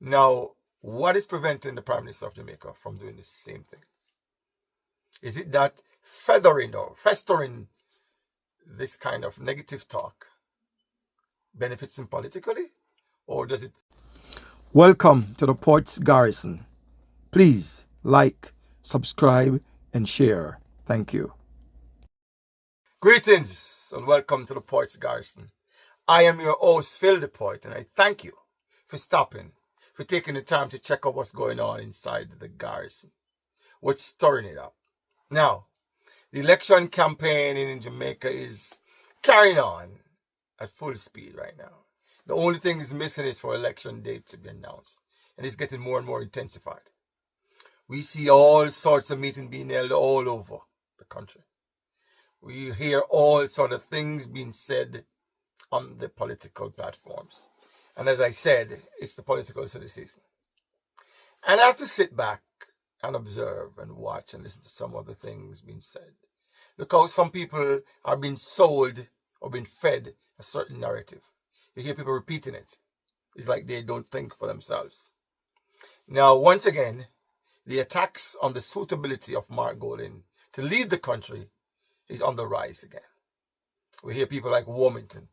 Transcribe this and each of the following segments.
Now, what is preventing the Prime Minister of Jamaica from doing the same thing? Is it that feathering or festering this kind of negative talk benefits him politically, or does it? Welcome to the Ports Garrison. Please like, subscribe, and share. Thank you. Greetings and welcome to the Ports Garrison. I am your host, Phil the Poet, and I thank you for stopping, for taking the time to check out what's going on inside the garrison, what's stirring it up. Now, the election campaign in Jamaica is carrying on at full speed right now. The only thing is missing is for election date to be announced, and it's getting more and more intensified. We see all sorts of meetings being held all over the country. We hear all sorts of things being said on the political platforms. And as I said, it's the political silly season. And I have to sit back and observe and watch and listen to some of the things being said. Look how some people are being sold or being fed a certain narrative. You hear people repeating it. It's like they don't think for themselves. Now, once again, the attacks on the suitability of Mark Golding to lead the country is on the rise again. We hear people like Warmington,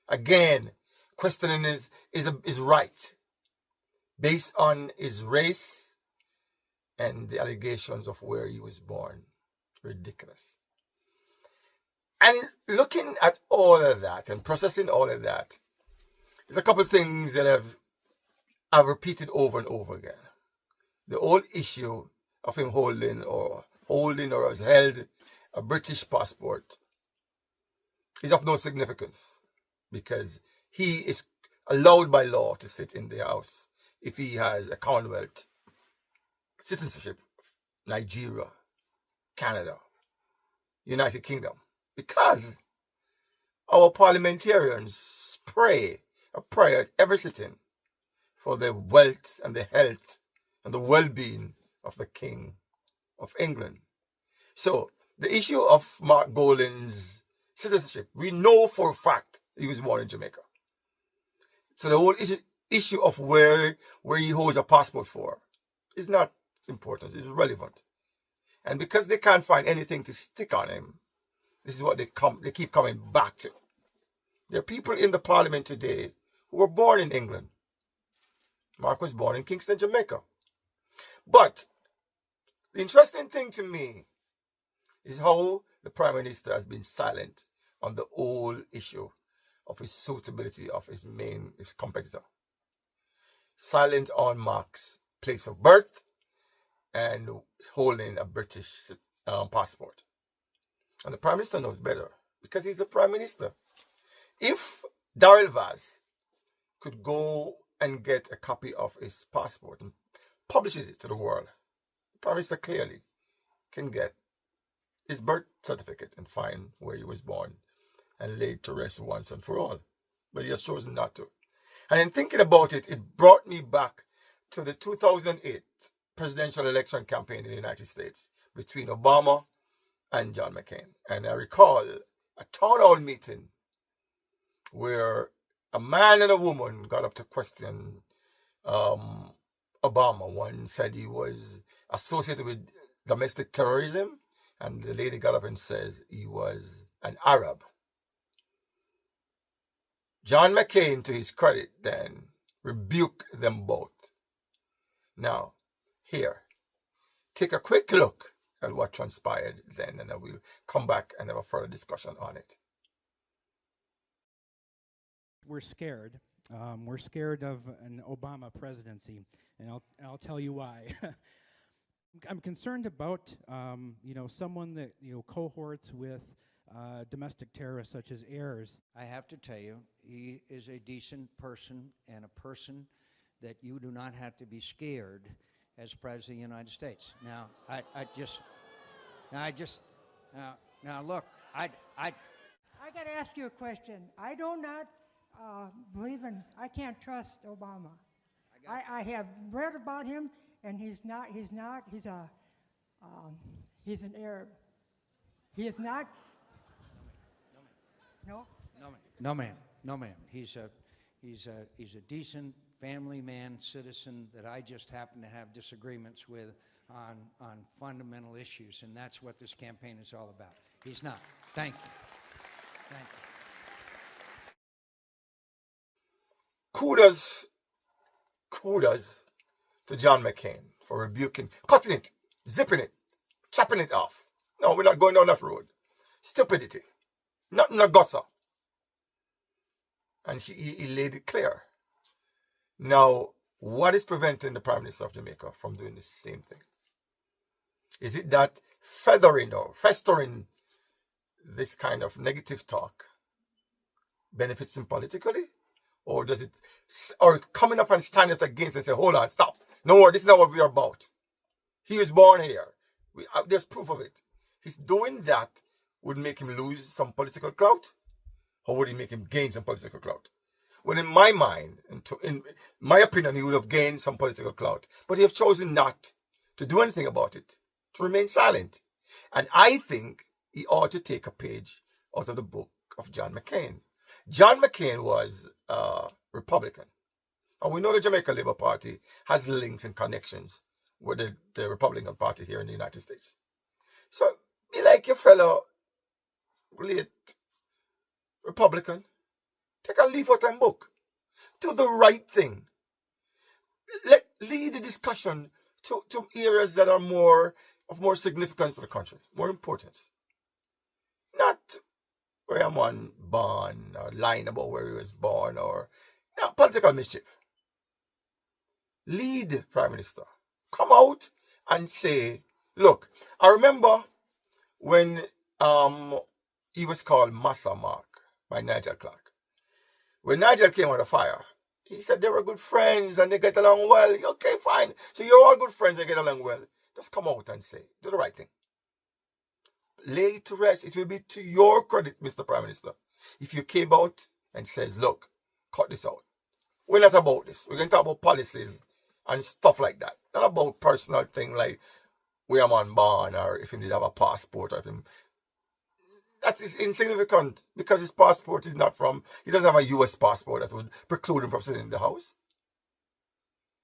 again, questioning his right based on his race and the allegations of where he was born. Ridiculous. And looking at all of that and processing all of that, there's a couple of things that I've repeated over and over again. The whole issue of him holding or has held a British passport is of no significance because he is allowed by law to sit in the house if he has a Commonwealth citizenship, Nigeria, Canada, United Kingdom, because our parliamentarians pray a prayer at every sitting for the wealth and the health and the well-being of the King of England. So the issue of Mark Golding's citizenship, we know for a fact he was born in Jamaica. So the whole issue of where he holds a passport for is not important, it's relevant. And because they can't find anything to stick on him, this is what they keep coming back to. There are people in the parliament today who were born in England. Mark was born in Kingston, Jamaica. But the interesting thing to me is how the Prime Minister has been silent on the whole issue of his suitability of his competitor. Silent on Mark's place of birth and holding a British passport. And the Prime Minister knows better because he's the Prime Minister. If Daryl Vaz could go and get a copy of his passport and publishes it to the world, the Prime Minister clearly can get his birth certificate and find where he was born and laid to rest once and for all. But he has chosen not to. And in thinking about it, it brought me back to the 2008 presidential election campaign in the United States between Obama and John McCain. And I recall a town hall meeting where a man and a woman got up to question Obama. One said he was associated with domestic terrorism, and the lady got up and says he was an Arab. John McCain, to his credit, then rebuked them both. Now, here, take a quick look at what transpired then, and then we'll come back and have a further discussion on it. We're scared. We're scared of an Obama presidency, and I'll tell you why. I'm concerned about someone that cohorts with domestic terrorists such as Ayers. I have to tell you, he is a decent person and a person that you do not have to be scared as President of the United States. Now, look, I got to ask you a question. I do not believe in. I can't trust Obama. I have read about him, and he's an Arab. He is not. No, No, ma'am. He's a decent family man, citizen that I just happen to have disagreements with on fundamental issues, and that's what this campaign is all about. He's not. Thank you. Thank you. Kudos to John McCain for rebuking, cutting it, zipping it, chopping it off. No, we're not going down that road. Stupidity. Nothing a gossip. And he laid it clear. Now, what is preventing the Prime Minister of Jamaica from doing the same thing? Is it that feathering or festering this kind of negative talk benefits him politically? Or does it, or coming up and standing up against and say, hold on, stop. No more, this is not what we are about. He was born here. There's proof of it. He's doing that would make him lose some political clout, or would it make him gain some political clout? Well, in my mind, in my opinion, he would have gained some political clout, but he has chosen not to do anything about it, to remain silent. And I think he ought to take a page out of the book of John McCain. John McCain was a Republican. And we know the Jamaica Labour Party has links and connections with the Republican Party here in the United States. So, be like your fellow late Republican. Take a leaf out and book. Do the right thing. Lead the discussion to areas that are of more significance to the country, more importance. Not where I'm on born, or lying about where he was born, or political mischief. Lead, Prime Minister. Come out and say, look, I remember when he was called Massa Mark by Nigel Clark. When Nigel came on the fire, he said they were good friends and they get along well. Okay, fine. So you're all good friends and get along well. Just come out and say, do the right thing. Lay it to rest. It will be to your credit, Mr. Prime Minister, if you came out and says, look, cut this out. We're not about this. We're going to talk about policies and stuff like that. Not about personal thing like where I'm on born or if he did have a passport or if him. That is insignificant because his passport is not from, he doesn't have a US passport that would preclude him from sitting in the house.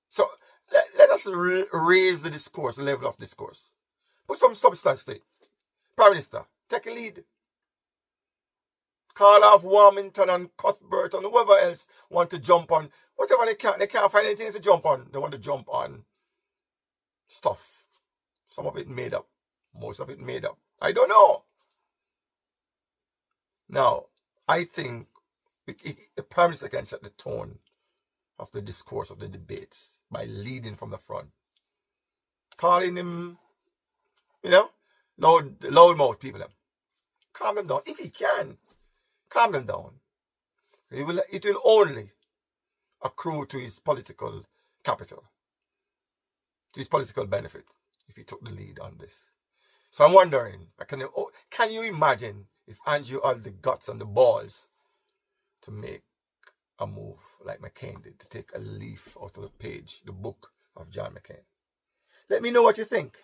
So let us raise the discourse, the level of discourse. Put some substance to it. Prime Minister, take a lead. Call off Warmington and Cuthbert and whoever else want to jump on. Whatever they can't find anything to jump on. They want to jump on stuff. Some of it made up. Most of it made up. I don't know. Now, I think the Prime Minister can set the tone of the discourse of the debates by leading from the front. Calling him, loudmouth people. Calm them down. If he can, calm them down. It will only accrue to his political capital, to his political benefit, if he took the lead on this. So I'm wondering, can you imagine if Andrew had the guts and the balls to make a move like McCain did, to take a leaf out of the page, the book of John McCain? Let me know what you think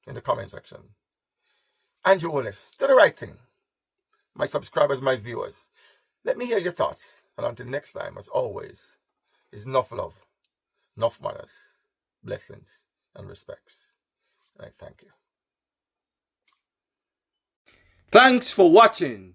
in the comment section. Andrew Holness, do the right thing. My subscribers, my viewers, let me hear your thoughts. And until next time, as always, is enough love, enough manners, blessings, and respects. And I thank you. Thanks for watching.